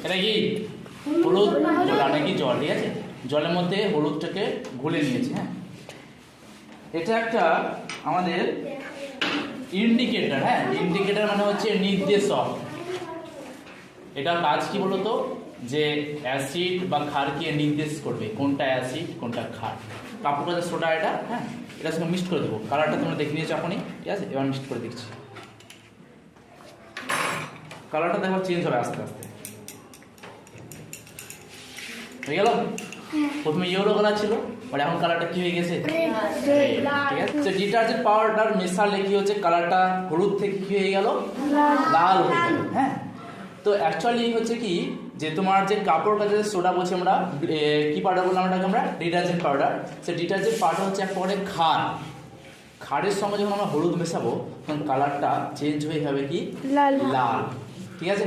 এটা কি হলুদ নাকি জল, ঠিক আছে? জলের মধ্যে হলুদটাকে গুলে নিয়েছে। হ্যাঁ, এটা একটা আমাদের ইন্ডিকেটর। হ্যাঁ, ইন্ডিকেটর মানে হচ্ছে নির্দেশক। এটা কাজ কি বলতো, যে অ্যাসিড বা ক্ষারকে নির্দেশ করবে কোনটা অ্যাসিড কোনটা ক্ষার। কাপড় কাঁচা সোডা এটা, হ্যাঁ, এটার সঙ্গে মিক্সড করে দেবো। কালারটা তোমরা দেখে নিয়েছো এখনই, ঠিক আছে? এবার মিক্সড করে দিচ্ছি। কালারটা দেখো চেঞ্জ হবে আস্তে আস্তে। হয়ে গেল? প্রথমে ইয়েলো কালার ছিল, পরে এখন কালারটা কি হয়ে গেছে? ঠিক আছে। তো ডিটারজেন্ট পাউডার মেশালে কি হচ্ছে, কালারটা হলুদ থেকে কি হয়ে গেল? লাল হয়ে গেল। হ্যাঁ, তো অ্যাকচুয়ালি হচ্ছে কি, যে তোমার যে কাপড় কাচা সোডা বলছি আমরা, কি পাউডার বললাম এটাকে আমরা? Detergent powder. সে ডিটারজেন্ট পাউডার হচ্ছে একেবারে ক্ষার। ক্ষারের সঙ্গে যখন আমরা হলুদ মেশাবো তখন কালারটা চেঞ্জ হয়ে যাবে কি? লাল। ঠিক আছে।